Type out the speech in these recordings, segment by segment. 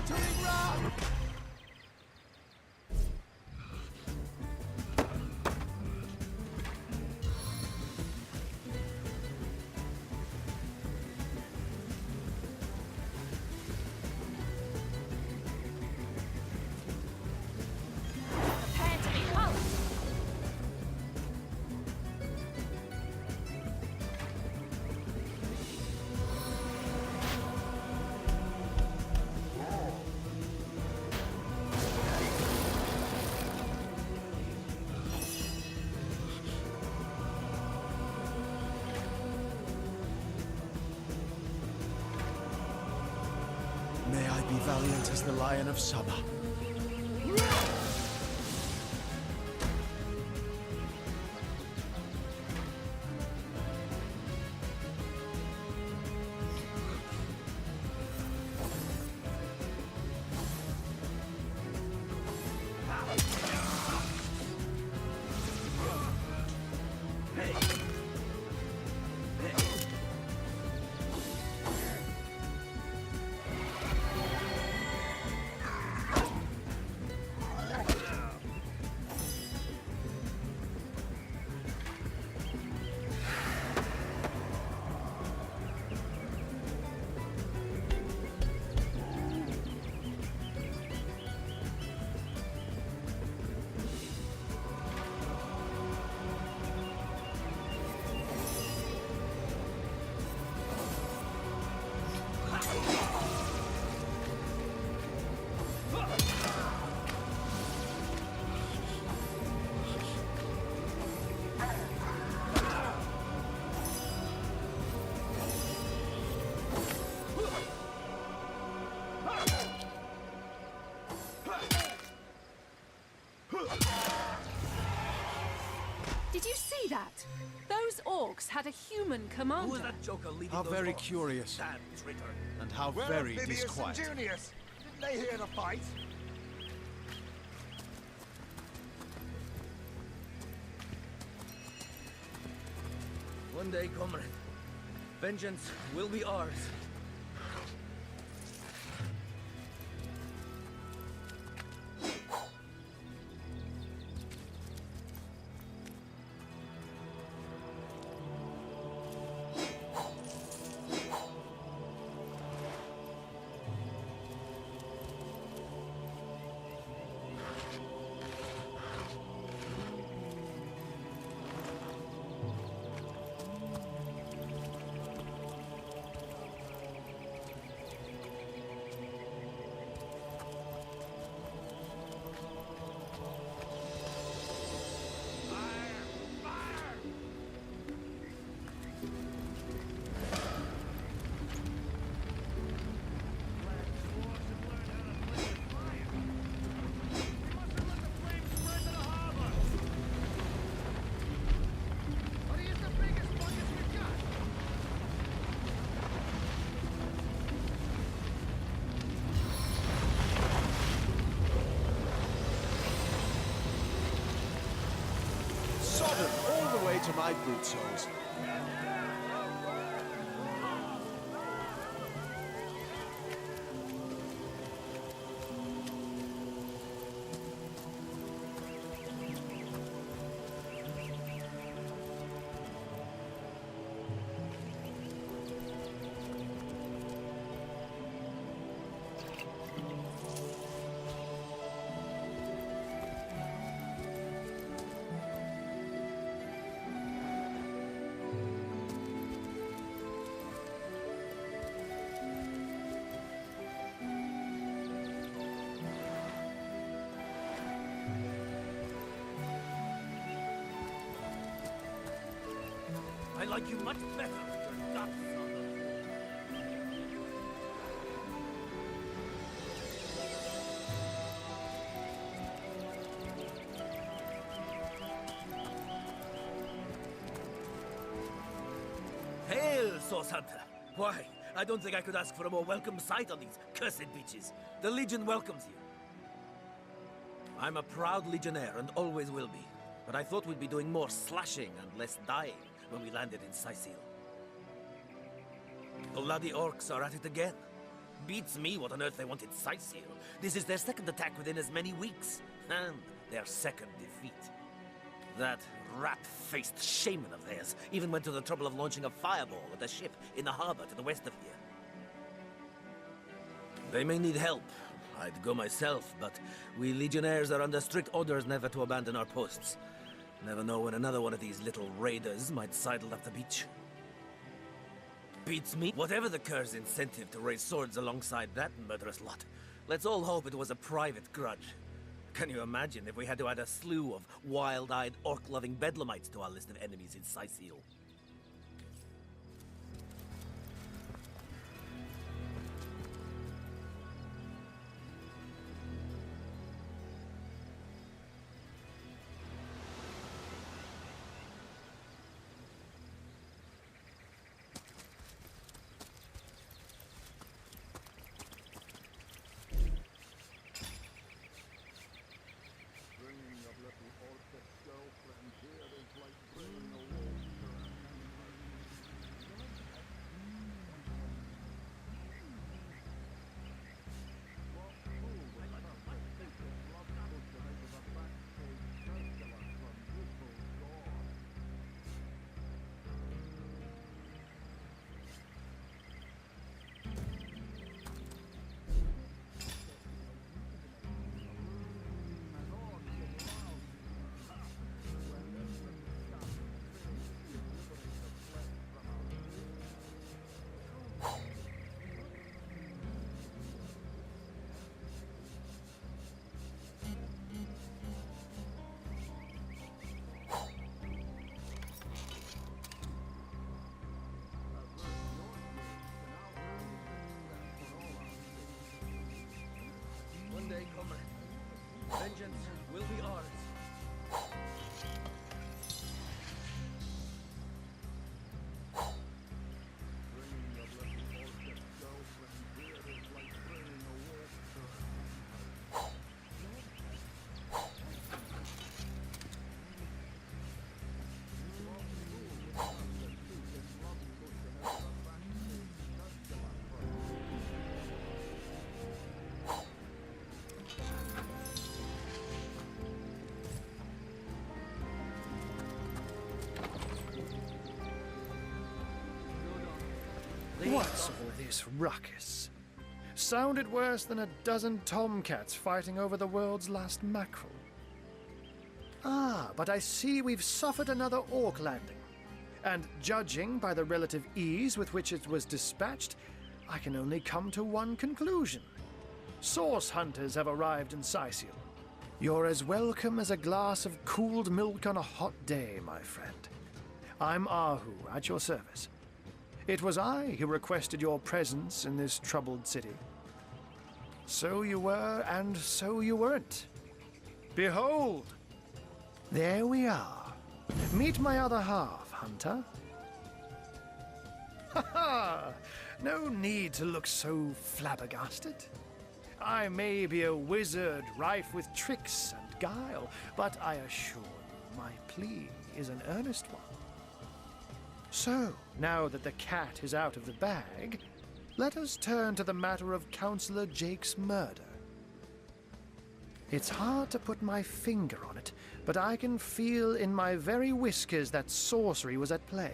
Battering ram! Prepare to be hugged! May I be valiant as the Lion of Summer. Did you see that? Those orcs had a human Who is commander. that joker leading How those very orcs? curious. Damn traitor. And how Where very are Vivius and disquiet. Junius? Didn't they hear the fight? One day, comrade, vengeance will be ours. Sodden all the way to my boot soles. I like you much better with your nuts on them. Hail, Source Hunter! Why, I don't think I could ask for a more welcome sight on these cursed beaches. The Legion welcomes you. I'm a proud Legionnaire and always will be. But I thought we'd be doing more slashing and less dying when we landed in Cyseal. The bloody orcs are at it again. Beats me what on earth they want in Cyseal. This is their second attack within as many weeks. And their second defeat. That rat-faced shaman of theirs even went to the trouble of launching a fireball at a ship in the harbor to the west of here. They may need help. I'd go myself, but we Legionnaires are under strict orders never to abandon our posts. Never know when another one of these little raiders might sidle up the beach. Beats me. Whatever the Cur's incentive to raise swords alongside that murderous lot, let's all hope it was a private grudge. Can you imagine if we had to add a slew of wild-eyed, orc-loving bedlamites to our list of enemies in Cyseal? One day, Comer, vengeance will be ours. What's all this ruckus? Sounded worse than a dozen tomcats fighting over the world's last mackerel. Ah, but I see we've suffered another orc landing. And judging by the relative ease with which it was dispatched, I can only come to one conclusion. Source hunters have arrived in Cyseal. You're as welcome as a glass of cooled milk on a hot day, my friend. I'm Ahu, at your service. It was I who requested your presence in this troubled city. So you were, and so you weren't. Behold! There we are. Meet my other half, Hunter. Ha ha! No need to look so flabbergasted. I may be a wizard rife with tricks and guile, but I assure you my plea is an earnest one. So, now that the cat is out of the bag, let us turn to the matter of Councillor Jake's murder. It's hard to put my finger on it, but I can feel in my very whiskers that sorcery was at play.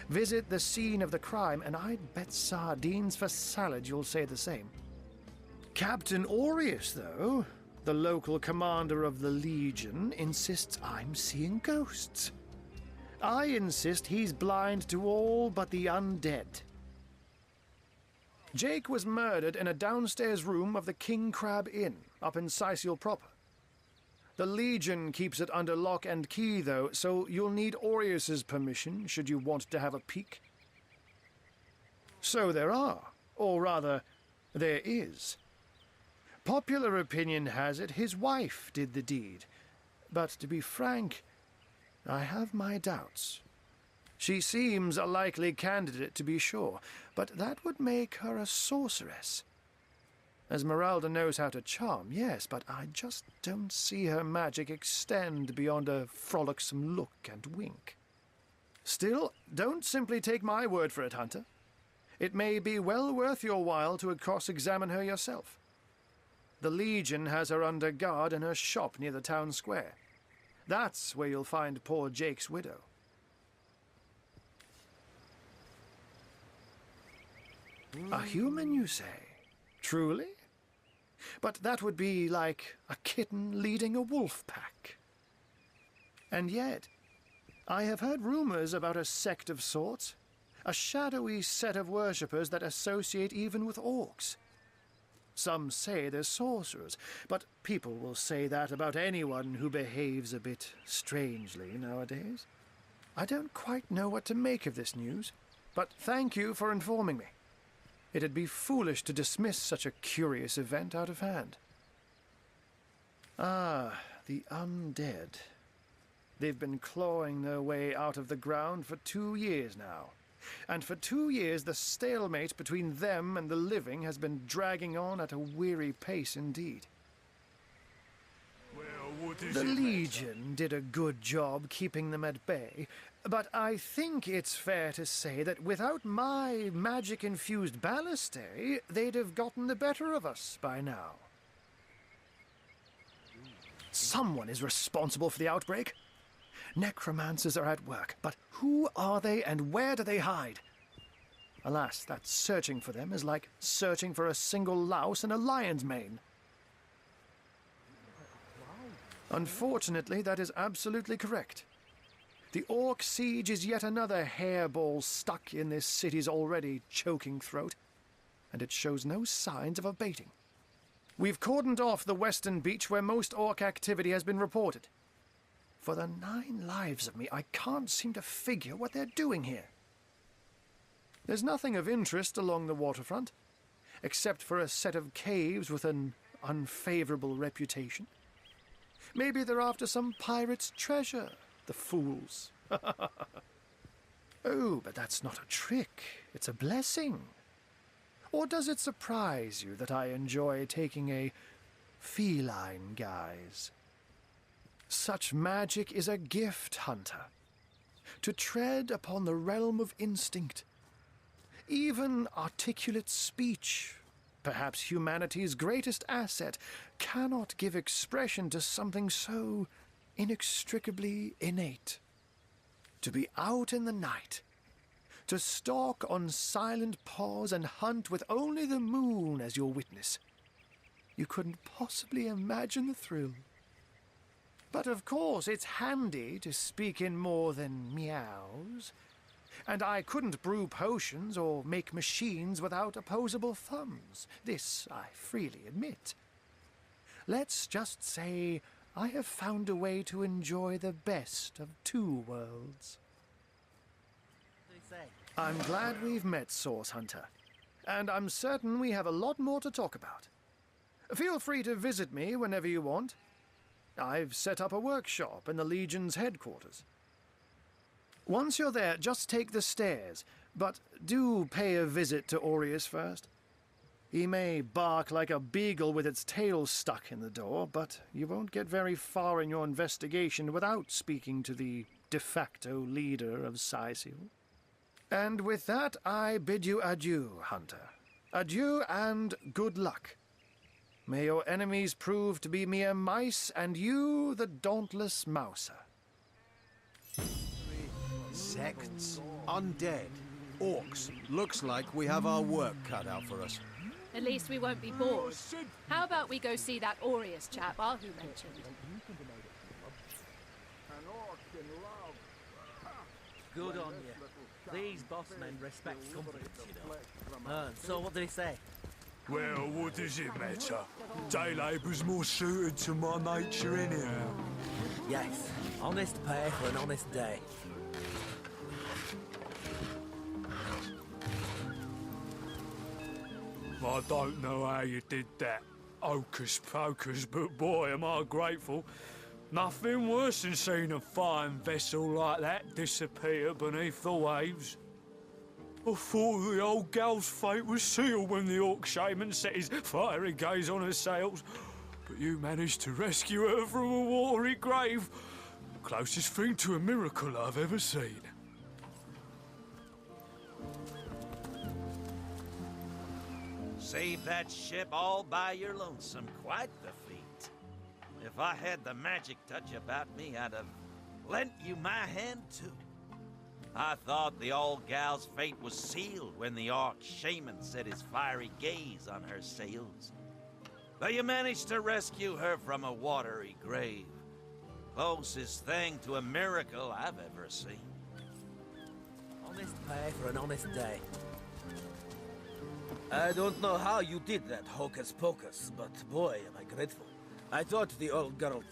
Visit the scene of the crime, and I'd bet sardines for salad you'll say the same. Captain Aureus, though, the local commander of the Legion, insists I'm seeing ghosts. I insist he's blind to all but the undead. Jake was murdered in a downstairs room of the King Crab Inn, up in Cyseal proper. The Legion keeps it under lock and key, though, so you'll need Aureus's permission should you want to have a peek. So there are, or rather, there is. Popular opinion has it his wife did the deed, but to be frank, I have my doubts. She seems a likely candidate, to be sure, but that would make her a sorceress. Esmeralda knows how to charm, yes, but I just don't see her magic extend beyond a frolicsome look and wink. Still, don't simply take my word for it, Hunter. It may be well worth your while to cross-examine her yourself. The Legion has her under guard in her shop near the town square. That's where you'll find poor Jake's widow. A human, you say? Truly? But that would be like a kitten leading a wolf pack. And yet, I have heard rumors about a sect of sorts, a shadowy set of worshippers that associate even with orcs. Some say they're sorcerers, but people will say that about anyone who behaves a bit strangely nowadays. I don't quite know what to make of this news, but thank you for informing me. It'd be foolish to dismiss such a curious event out of hand. Ah, the undead. They've been clawing their way out of the ground for 2 years now. And for 2 years the stalemate between them and the living has been dragging on at a weary pace indeed. The Legion did a good job keeping them at bay, but I think it's fair to say that without my magic-infused ballistae, they'd have gotten the better of us by now. Someone is responsible for the outbreak. Necromancers are at work, but who are they and where do they hide? Alas, that searching for them is like searching for a single louse in a lion's mane. Unfortunately, that is absolutely correct. The Orc siege is yet another hairball stuck in this city's already choking throat, and it shows no signs of abating. We've cordoned off the western beach where most Orc activity has been reported. For the 9 lives of me, I can't seem to figure what they're doing here. There's nothing of interest along the waterfront, except for a set of caves with an unfavorable reputation. Maybe they're after some pirate's treasure, the fools. Oh, but that's not a trick. It's a blessing. Or does it surprise you that I enjoy taking a feline guise? Such magic is a gift, Hunter. To tread upon the realm of instinct. Even articulate speech, perhaps humanity's greatest asset, cannot give expression to something so inextricably innate. To be out in the night, to stalk on silent paws and hunt with only the moon as your witness. You couldn't possibly imagine the thrill. But of course, it's handy to speak in more than meows. And I couldn't brew potions or make machines without opposable thumbs. This I freely admit. Let's just say I have found a way to enjoy the best of 2 worlds. I'm glad we've met, Source Hunter. And I'm certain we have a lot more to talk about. Feel free to visit me whenever you want. I've set up a workshop in the Legion's headquarters. Once you're there, just take the stairs, but do pay a visit to Aureus first. He may bark like a beagle with its tail stuck in the door, but you won't get very far in your investigation without speaking to the de facto leader of Cyseal. And with that, I bid you adieu, Hunter. Adieu and good luck. May your enemies prove to be mere mice, and you the dauntless mouser. Sects, undead, orcs. Looks like we have our work cut out for us. At least we won't be bored. How about we go see that Aureus chap Ahu mentioned? Good on you. These boss men respect confidence, you know. So what did he say? Well, what does it matter? Day labour's more suited to my nature anyhow. Yes, honest pay for an honest day. I don't know how you did that, hocus pocus, but boy am I grateful. Nothing worse than seeing a fine vessel like that disappear beneath the waves. I thought the old gal's fate was sealed when the orc shaman set his fiery gaze on her sails. But you managed to rescue her from a watery grave. Closest thing to a miracle I've ever seen. Saved that ship all by your lonesome. Quite the feat. If I had the magic touch about me, I'd have lent you my hand too. I thought the old gal's fate was sealed when the orc shaman set his fiery gaze on her sails. But you managed to rescue her from a watery grave. Closest thing to a miracle I've ever seen. Honest pay for an honest day. I don't know how you did that, hocus pocus, but boy, am I grateful. I thought the old girl...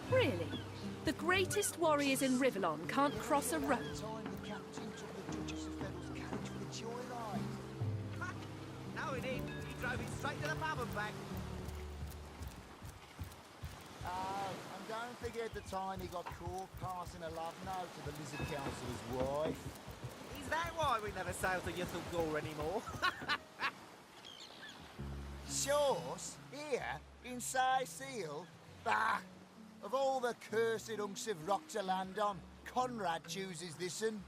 Really? The greatest warriors in Rivellon can't cross a road? The captain took the Duchess of Federal's carriage for the joyride. No, he didn't. He drove it straight to the pub and back. Oh, and don't forget the time he got caught passing a love note to the Lizard Councillor's wife. Is that why we never sail to Ythel Gore anymore? Shores? Here? In Cyseal? Bah! Of all the cursed hunks of rock to land on, Conrad chooses this one.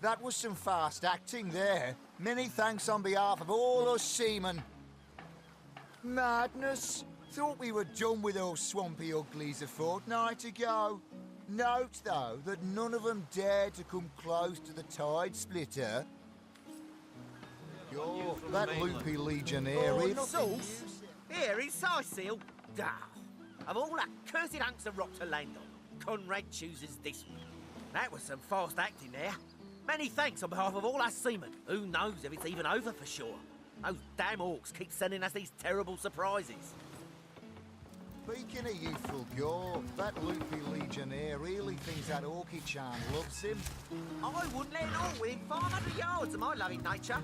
That was some fast acting there. Many thanks on behalf of all us seamen. Madness. Thought we were done with those swampy uglies a fortnight ago. Note, though, that none of them dared to come close to the tide splitter. That loopy legionnaire... Sauce? Here in Cyseal? Duh. Of all that cursed hunks of rock to land on, Conrad chooses this one. That was some fast acting there. Many thanks on behalf of all us seamen. Who knows if it's even over for sure. Those damn orcs keep sending us these terrible surprises. Speaking of youthful gore, that loopy legionnaire really thinks that Orchid-chan loves him. I wouldn't let it all within 500 yards of my loving nature.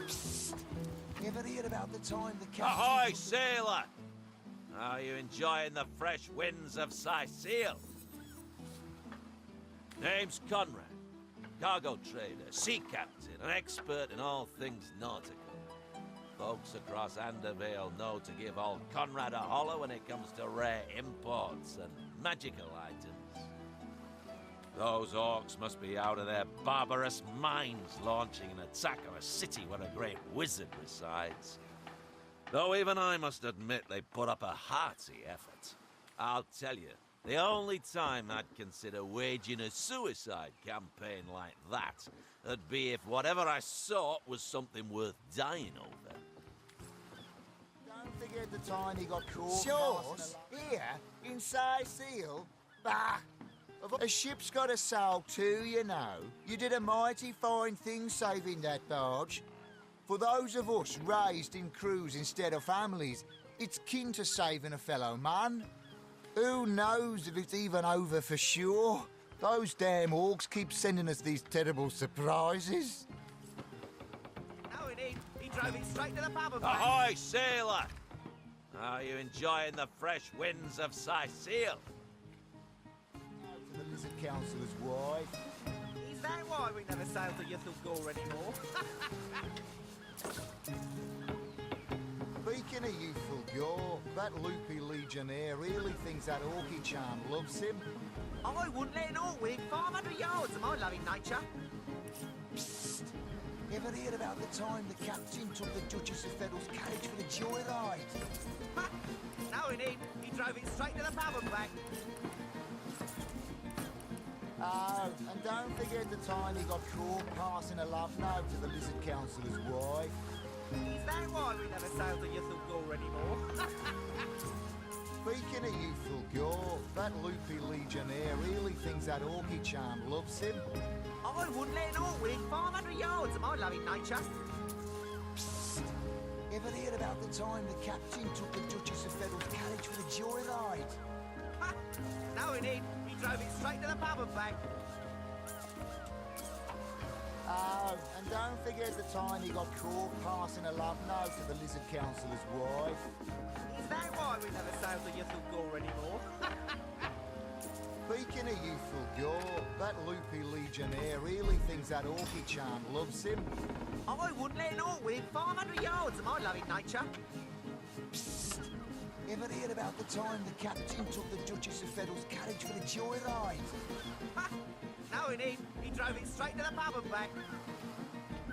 Psst! Ever hear about the time the captain... Ahoy, sailor! Are you enjoying the fresh winds of Cyseal? Name's Conrad. Cargo trader, sea captain, an expert in all things nautical. Folks across Andervale know to give old Conrad a holler when it comes to rare imports and magical items. Those orcs must be out of their barbarous minds launching an attack on a city where a great wizard resides. Though even I must admit they put up a hearty effort. I'll tell you, the only time I'd consider waging a suicide campaign like that would be if whatever I sought was something worth dying over. Don't forget the time he got caught... Shores? Here? In Cyseal? Bah! A ship's got a soul too, you know. You did a mighty fine thing saving that barge. For those of us raised in crews instead of families, it's kin to saving a fellow man. Who knows if it's even over for sure? Those damn orcs keep sending us these terrible surprises. No, he didn't. He drove it straight to the pub and back. Ahoy, sailor! Are you enjoying the fresh winds of Cyseal? To the Lizard Councillor's wife. Is that why we never sail to Ythel Gore anymore? Speaking of youthful gore, that loopy legionnaire really thinks that Orchid-chan loves him. I wouldn't let it all within 500 yards of my loving nature. Psst! Ever hear about the time the captain took the Duchess of Federal's carriage for the joyride? No, he didn't. He drove it straight to the pub and back. Oh, and don't forget the time he got caught passing a love note to the Lizard Councillor's wife. Is that why we never sail to Ythel Gore anymore? Speaking of youthful gore, that loopy legionnaire really thinks that Orchid-chan loves him. I wouldn't let it all within 500 yards of my loving nature. Psst! Ever hear about the time the captain took the Duchess of Federal's carriage for the joyride? No, he didn't. He drove it straight to the pub and back. Oh, and don't forget the time he got caught passing a love note to the Lizard Councillor's wife. Is that why we never sail to Youthful Gore anymore? Speaking of youthful gore, that loopy legionnaire really thinks that orky charm loves him. I wouldn't let an orc within 500 yards of my loving nature. Psst! Ever heard about the time the captain took the Duchess of Feddle's carriage for a joyride? No, indeed. He drove it straight to the pub and back.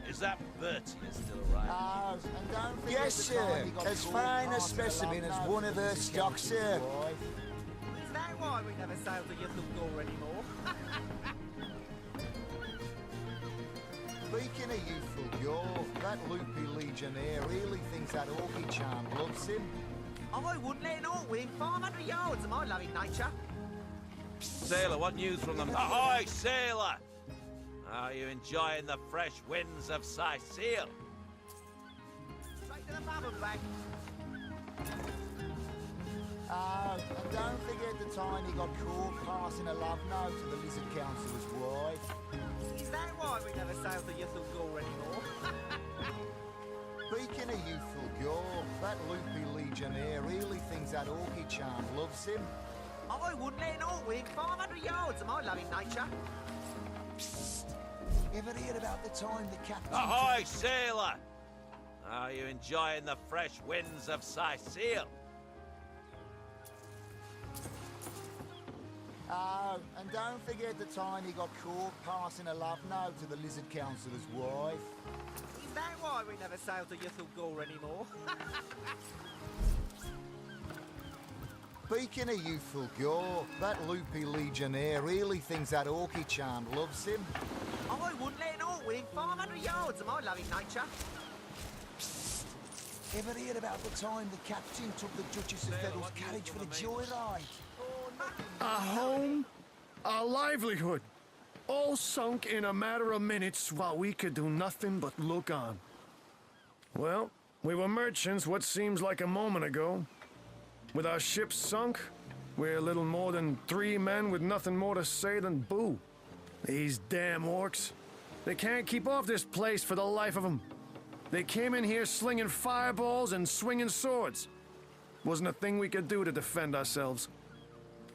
Is that Bertie still around? Oh, and don't forget yes, sir. As fine a specimen as one of her stock, sir. Is that why we never sail to Youthful Gore anymore? Speaking of youthful gore, that loopy legionnaire really thinks that orky charm loves him. I wouldn't let an orc within 500 yards of my loving nature. Sailor, what news from them? Ahoy, sailor! Are you enjoying the fresh winds of Cyseal? Straight to the pub and back. Oh, and don't forget the time he got caught passing a love note to the Lizard Councillor's wife. Is that why we never sail to Youthful Gore anymore? Speaking of youthful gore, that loopy legionnaire really thinks that orky charm loves him. I wouldn't let an orc within 500 yards of my loving nature. Psst! Ever heard about the time the captain... Ahoy, sailor! Are you enjoying the fresh winds of Cyseal? Oh, and don't forget the time he got caught passing a love note to the Lizard Councillor's wife. Is that why we never sail to Youthful Gore anymore? Speaking of youthful gore, that loopy legionnaire really thinks that orky charm loves him. I wouldn't let an orc within 500 yards of my loving nature. Psst! Ever heard about the time the captain took the Duchess of Feddle's carriage for a joyride? A home, a livelihood, all sunk in a matter of minutes while we could do nothing but look on. Well, we were merchants what seems like a moment ago. With our ship sunk, we're little more than 3 men with nothing more to say than boo. These damn orcs. They can't keep off this place for the life of them. They came in here slinging fireballs and swinging swords. Wasn't a thing we could do to defend ourselves.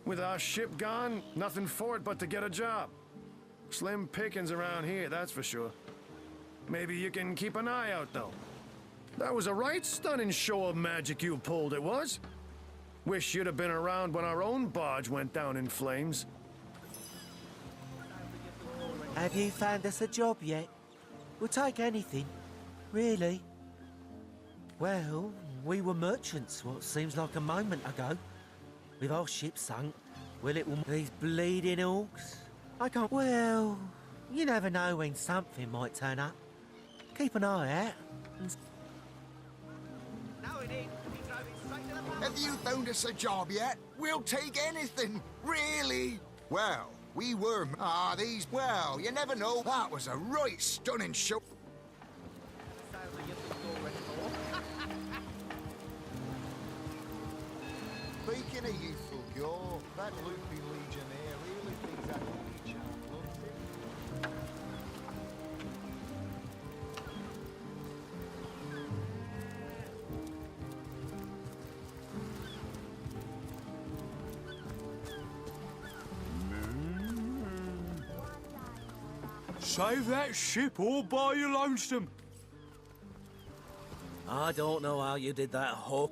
With our ship gone, nothing for it but to get a job. Slim pickings around here, that's for sure. Maybe you can keep an eye out, though. That was a right stunning show of magic you pulled, it was. Wish you'd have been around when our own barge went down in flames. Have you found us a job yet? We'll take anything, really. Well, we were merchants what seems like a moment ago. With our ship sunk, will it... These bleeding orcs? I can't... Well, you never know when something might turn up. Keep an eye out. No, indeed. He drove it straight to the pub. Have you found us a job yet? We'll take anything, really. Well, we were... these... Well, you never know. That was a right stunning show. Sail to Youthful Gore anymore. Speaking of youthful gore, that loopy legionnaire really thinks that orky charm loves him. Save that ship all by your lonesome. I don't know how you did that, Hawk.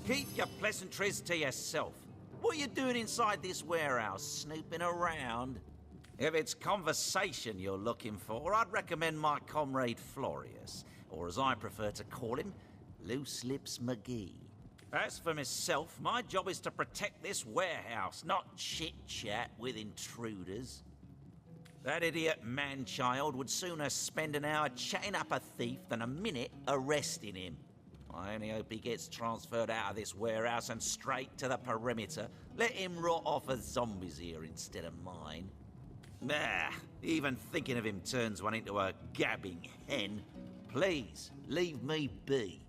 Keep your pleasantries to yourself. What are you doing inside this warehouse, snooping around? If it's conversation you're looking for, I'd recommend my comrade Florius, or as I prefer to call him, Loose Lips McGee. As for myself, my job is to protect this warehouse, not chit-chat with intruders. That idiot man-child would sooner spend an hour chatting up a thief than a minute arresting him. I only hope he gets transferred out of this warehouse and straight to the perimeter. Let him rot off as zombies here instead of mine. Nah, even thinking of him turns one into a gabbing hen. Please, leave me be.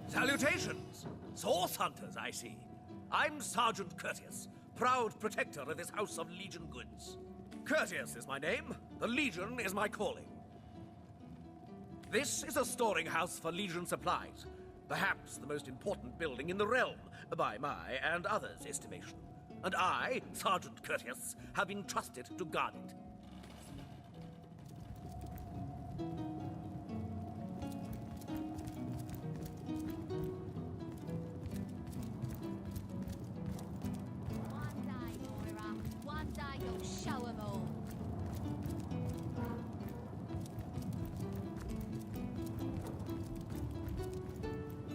Salutations! Source hunters, I see. I'm Sergeant Courteous, proud protector of this house of Legion goods. Courteous is my name, the Legion is my calling. This is a storing house for Legion supplies, perhaps the most important building in the realm, by my and others' estimation. And I, Sergeant Courteous, have been trusted to guard it. One day, Moira. One day you'll show 'em all.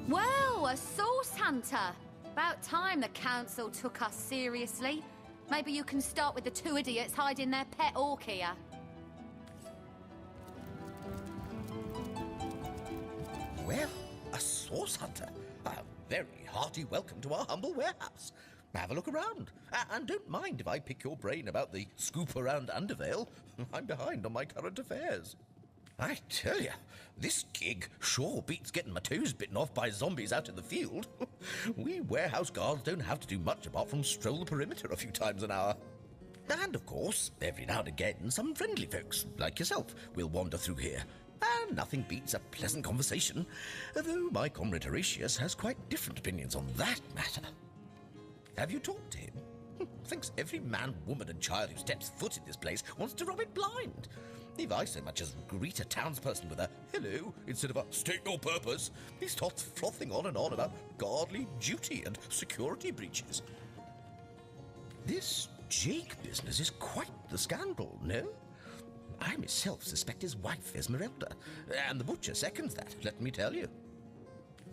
Well, a source hunter. About time the council took us seriously. Maybe you can start with the two idiots hiding their pet orc here. Well, a source hunter. A very hearty welcome to our humble warehouse. Have a look around. And don't mind if I pick your brain about the scoop around Undervale. I'm behind on my current affairs. I tell you, this gig sure beats getting my toes bitten off by zombies out in the field. We warehouse guards don't have to do much apart from stroll the perimeter a few times an hour. And, of course, every now and again, some friendly folks, like yourself, will wander through here. And nothing beats a pleasant conversation, though my comrade Horatius has quite different opinions on that matter. Have you talked to him? Thinks every man, woman and child who steps foot in this place wants to rob it blind. If I so much as greet a townsperson with a hello instead of a state your purpose, he starts frothing on and on about guardly duty and security breaches. This Jake business is quite the scandal, no? I myself suspect his wife, Esmeralda, and the butcher seconds that, let me tell you.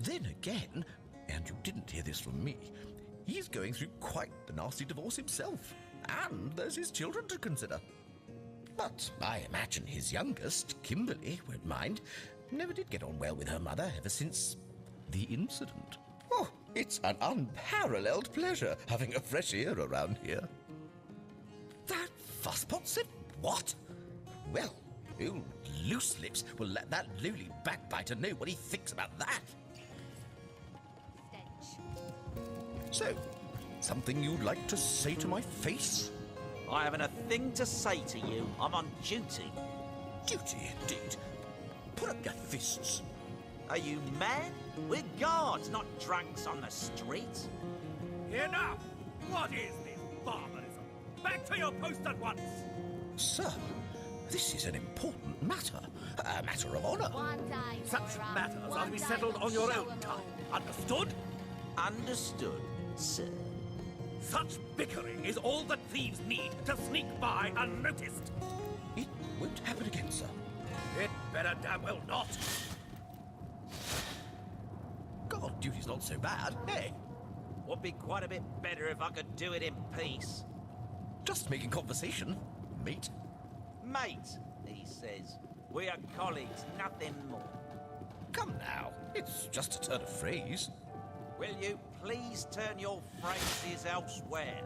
Then again, and you didn't hear this from me, he's going through quite the nasty divorce himself, and there's his children to consider. But I imagine his youngest, Kimberly, won't mind. Never did get on well with her mother ever since the incident. Oh, it's an unparalleled pleasure having a fresh ear around here. That fusspot said what? Well, old loose lips will let that lowly backbiter know what he thinks about that. So, something you'd like to say to my face? I haven't a thing to say to you. I'm on duty. Duty, indeed. Put up your fists. Are you mad? We're guards, not drunks on the street. Enough! What is this barbarism? Back to your post at once! Sir, this is an important matter. A matter of honor. One day, Such Moira. matters are to One be day settled you'll on your show own 'em time. all. Understood? Understood, sir. Such bickering is all that thieves need to sneak by unnoticed. It won't happen again, sir. It better damn well not. Guard duty's not so bad, hey? Would be quite a bit better if I could do it in peace. Just making conversation, mate. Mate, he says. We are colleagues, nothing more. Come now, it's just a turn of phrase. Will you please turn your phrases elsewhere?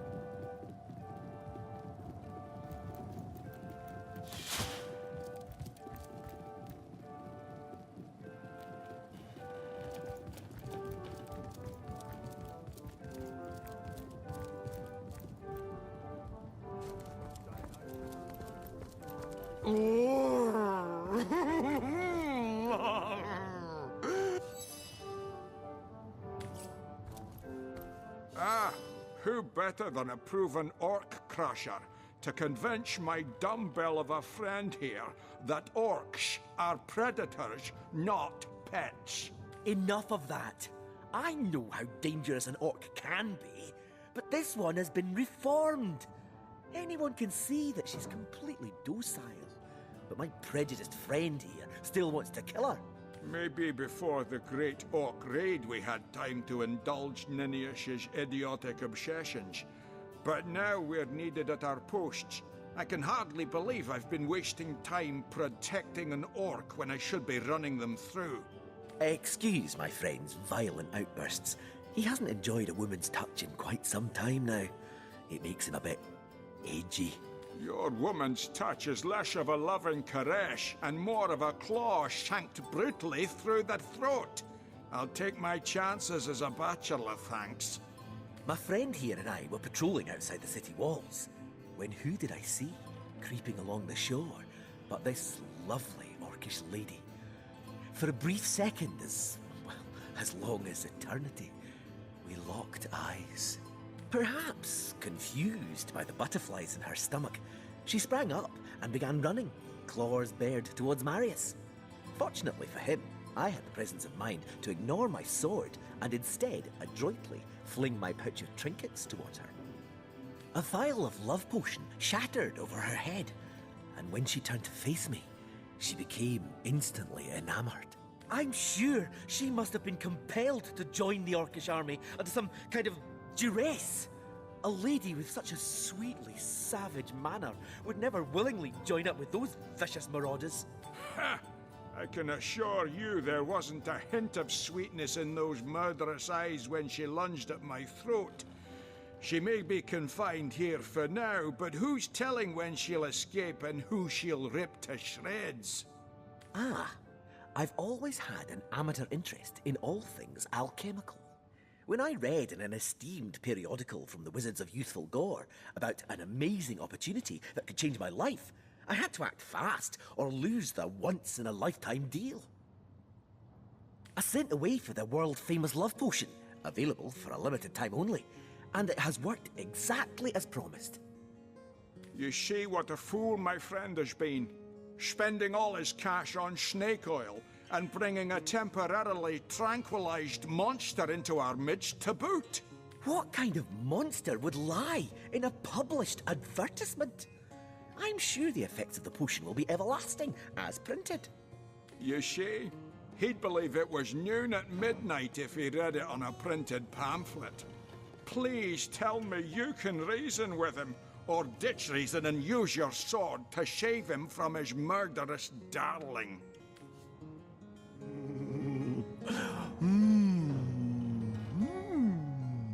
Who better than a proven orc crusher to convince my dumbbell of a friend here that orcs are predators, not pets? Enough of that. I know how dangerous an orc can be, but this one has been reformed. Anyone can see that she's completely docile. But my prejudiced friend here still wants to kill her. Maybe before the great orc raid we had time to indulge Ninius's idiotic obsessions. But now we're needed at our posts, I can hardly believe I've been wasting time protecting an orc when I should be running them through. Excuse my friend's violent outbursts. He hasn't enjoyed a woman's touch in quite some time now. It makes him a bit edgy. Your woman's touch is less of a loving caress and more of a claw shanked brutally through the throat. I'll take my chances as a bachelor, thanks. My friend here and I were patrolling outside the city walls, when who did I see creeping along the shore but this lovely orcish lady? For a brief second, as long as eternity, we locked eyes. Perhaps confused by the butterflies in her stomach, she sprang up and began running, claws bared towards Marius. Fortunately for him, I had the presence of mind to ignore my sword and instead adroitly fling my pouch of trinkets towards her. A vial of love potion shattered over her head, and when she turned to face me, she became instantly enamored. I'm sure she must have been compelled to join the Orcish army under some kind of duress. A lady with such a sweetly savage manner would never willingly join up with those vicious marauders. Ha! I can assure you there wasn't a hint of sweetness in those murderous eyes when she lunged at my throat. She may be confined here for now, but who's telling when she'll escape and who she'll rip to shreds? Ah, I've always had an amateur interest in all things alchemical. When I read in an esteemed periodical from the Wizards of Youthful Gore about an amazing opportunity that could change my life, I had to act fast or lose the once-in-a-lifetime deal. I sent away for the world-famous love potion, available for a limited time only, and it has worked exactly as promised. You see what a fool my friend has been, spending all his cash on snake oil and bringing a temporarily tranquilized monster into our midst to boot. What kind of monster would lie in a published advertisement? I'm sure the effects of the potion will be everlasting, as printed. You see, he'd believe it was noon at midnight if he read it on a printed pamphlet. Please tell me you can reason with him, or ditch reason and use your sword to shave him from his murderous darling.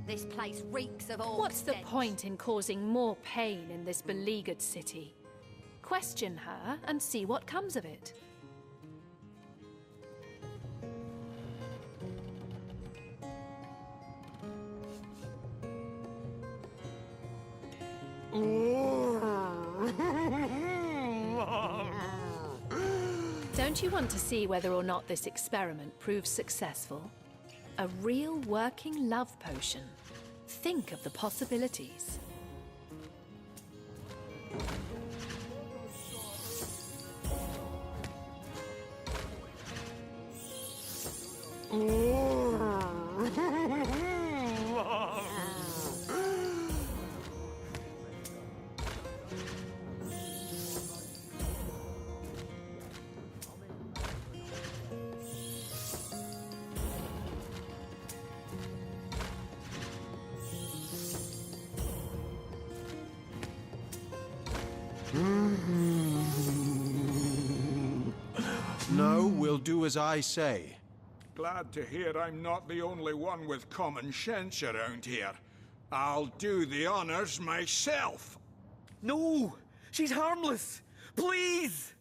This place reeks of all. What's the point in causing more pain in this beleaguered city? Question her and see what comes of it. Don't you want to see whether or not this experiment proves successful? A real working love potion. Think of the possibilities. No, we'll do as I say. Glad to hear I'm not the only one with common sense around here. I'll do the honors myself. No! She's harmless! Please!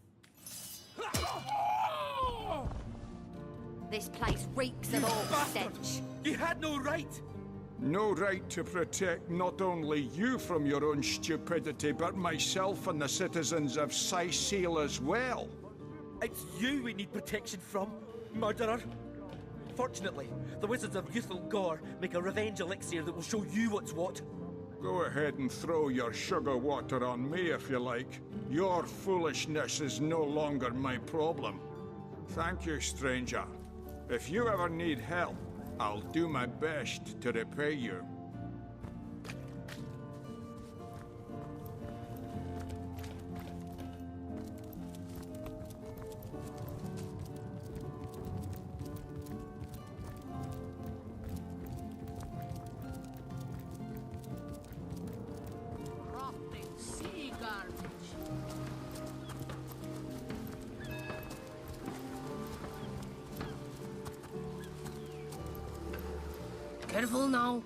This place reeks of all stench. You had no right! No right to protect not only you from your own stupidity, but myself and the citizens of Cyseal as well. It's you we need protection from, murderer. Fortunately, the Wizards of Youthful Gore make a revenge elixir that will show you what's what. Go ahead and throw your sugar water on me if you like. Your foolishness is no longer my problem. Thank you, stranger. If you ever need help, I'll do my best to repay you. Rotting sea guard. Careful now.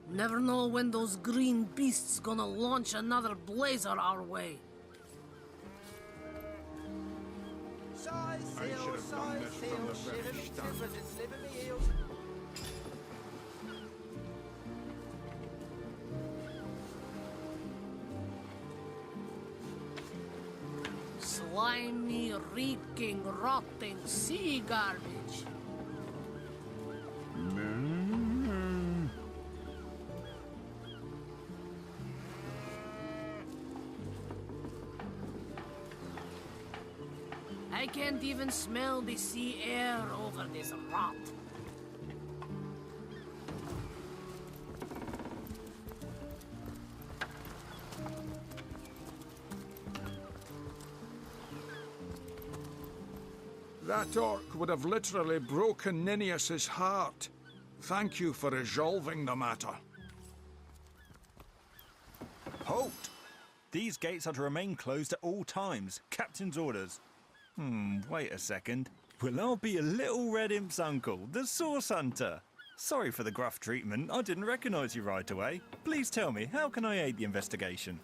Never know when those green beasts gonna launch another blazer our way. I should have done this from the very start. Slimy, reeking, rotting sea garbage. I can't even smell the sea air over this rot. That orc would have literally broken Ninius's heart. Thank you for resolving the matter. Halt! These gates are to remain closed at all times. Captain's orders. Wait a second. Well, I'll be a little red imp's uncle, the Source Hunter. Sorry for the gruff treatment. I didn't recognise you right away. Please tell me, how can I aid the investigation?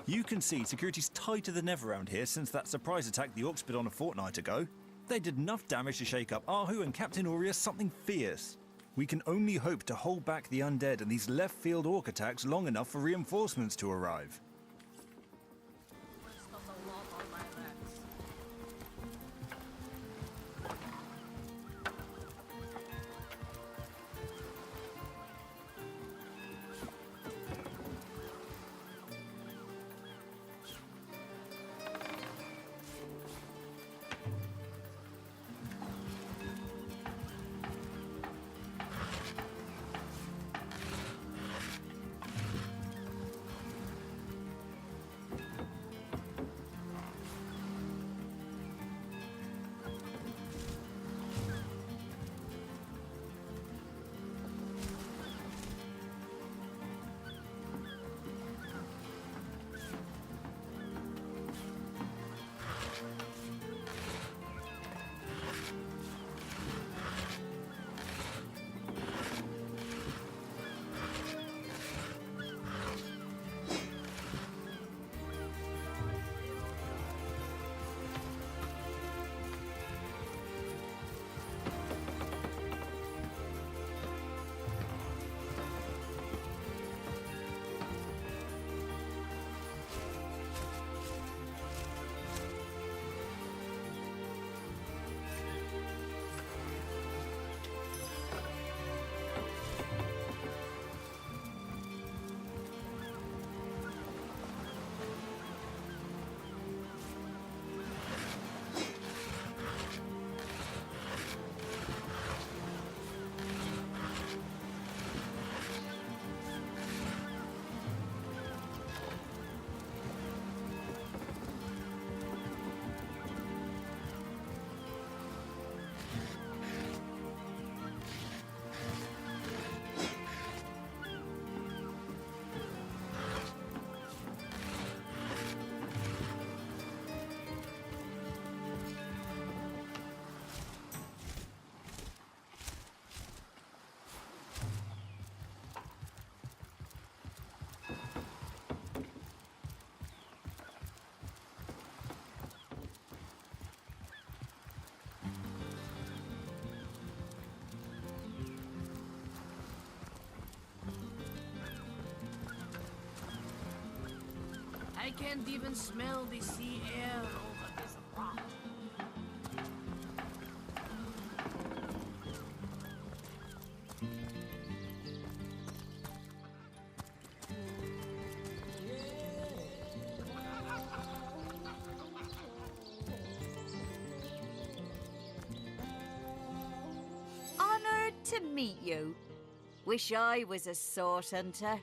You can see security's tighter than ever around here since that surprise attack the orcs did on a fortnight ago. They did enough damage to shake up Ahu and Captain Aureus something fierce. We can only hope to hold back the undead and these left-field orc attacks long enough for reinforcements to arrive. I can't even smell the sea air over this rock. Honored to meet you. Wish I was a sword hunter.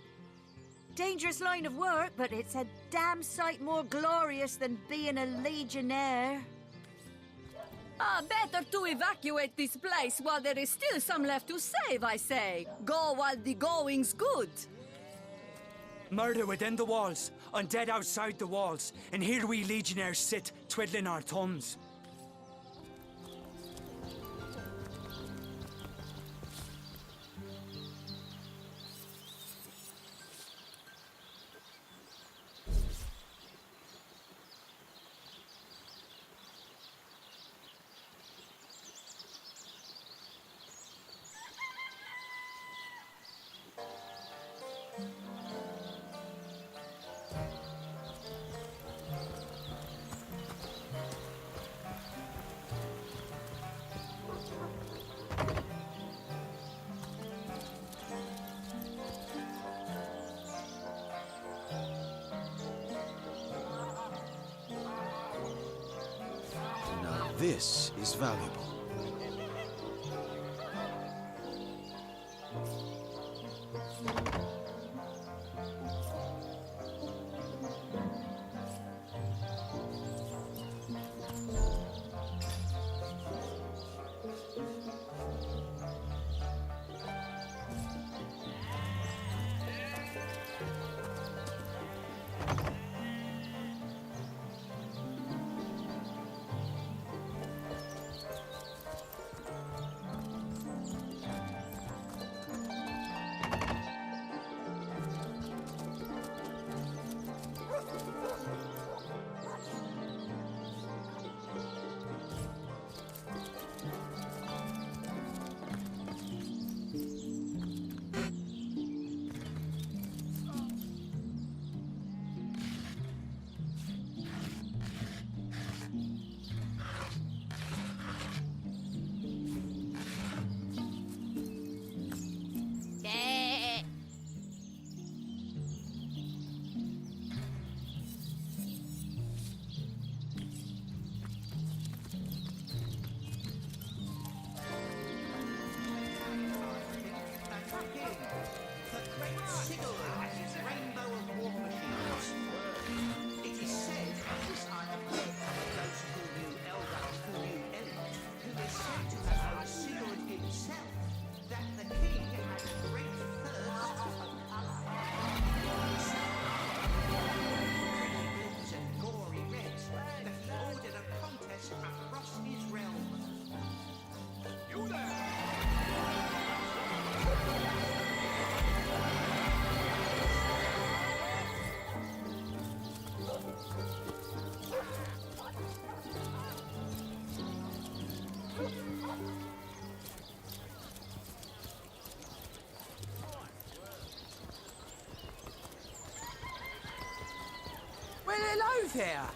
Dangerous line of work, but it's a damn sight more glorious than being a legionnaire. Better to evacuate this place while there is still some left to save, I say. Go while the going's good. Murder within the walls, undead outside the walls, and here we legionnaires sit, twiddling our thumbs. Now this is valuable. Well, hello there.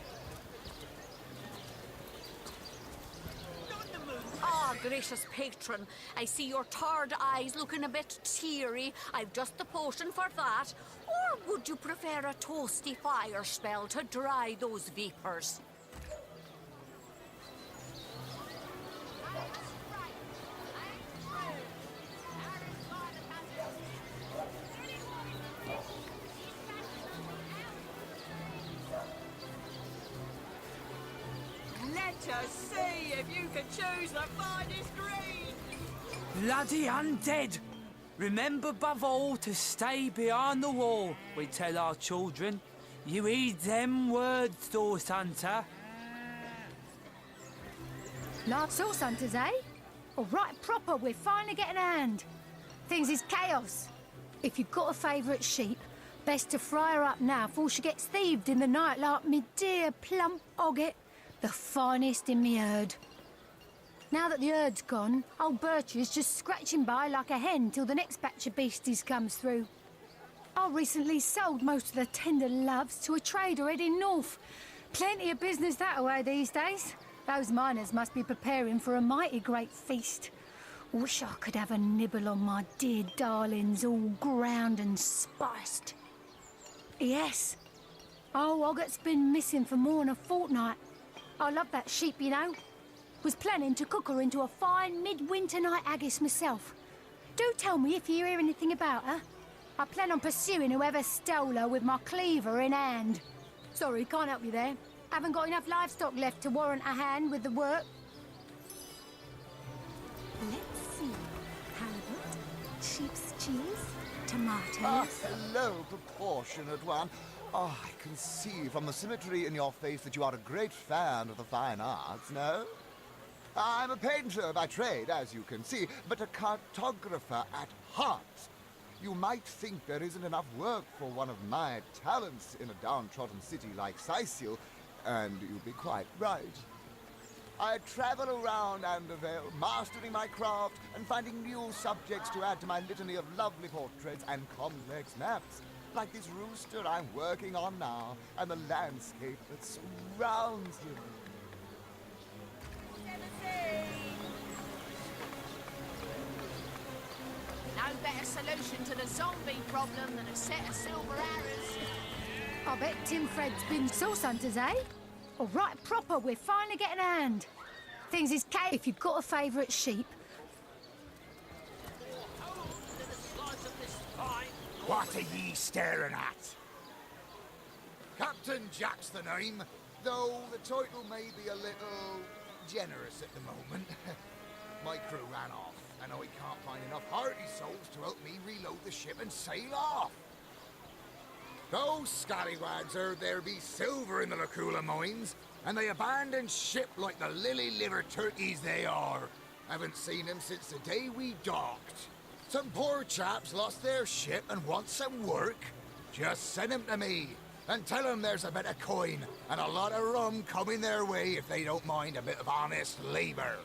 Ah, gracious patron, I see your tired eyes looking a bit teary. I've just the potion for that. Or would you prefer a toasty fire spell to dry those vapours? Let us see if you can choose the finest green. Bloody undead! Remember above all to stay behind the wall, we tell our children. You heed them words, Source Hunter. Large source hunters, eh? All right, proper, we're finally getting a hand. Things is chaos. If you've got a favourite sheep, best to fry her up now before she gets thieved in the night like me dear plump Ogget, the finest in me herd. Now that the herd's gone, old Bertie's just scratching by like a hen till the next batch of beasties comes through. I recently sold most of the tender loves to a trader heading north. Plenty of business that way these days. Those miners must be preparing for a mighty great feast. Wish I could have a nibble on my dear darlings, all ground and spiced. Yes. Oh, Ogget's been missing for more than a fortnight. I love that sheep, you know. Was planning to cook her into a fine midwinter night haggis myself. Do tell me if you hear anything about her. I plan on pursuing whoever stole her with my cleaver in hand. Sorry, can't help you there. Haven't got enough livestock left to warrant a hand with the work. Let's see. Halibut, sheep's cheese, tomatoes. Ah, hello, proportionate one. Oh, I can see from the symmetry in your face that you are a great fan of the fine arts, no? I'm a painter by trade, as you can see, but a cartographer at heart. You might think there isn't enough work for one of my talents in a downtrodden city like Cyseal, and you'd be quite right. I travel around Andervale, mastering my craft and finding new subjects to add to my litany of lovely portraits and complex maps, like this rooster I'm working on now, and the landscape that surrounds him. No better solution to the zombie problem than a set of silver arrows. I bet Tim Fred's been source hunters, eh? All right, proper, we're finally getting a hand. Things is if you've got a favourite sheep. What are ye staring at? Captain Jack's the name, though the title may be a little generous at the moment. My crew ran off, and I can't find enough hardy souls to help me reload the ship and sail off. Those scallywags heard there be silver in the Lacula mines, and they abandoned ship like the lily-livered turkeys they are. Haven't seen them since the day we docked. Some poor chaps lost their ship and want some work. Just send them to me, and tell them there's a bit of coin and a lot of rum coming their way if they don't mind a bit of honest labor.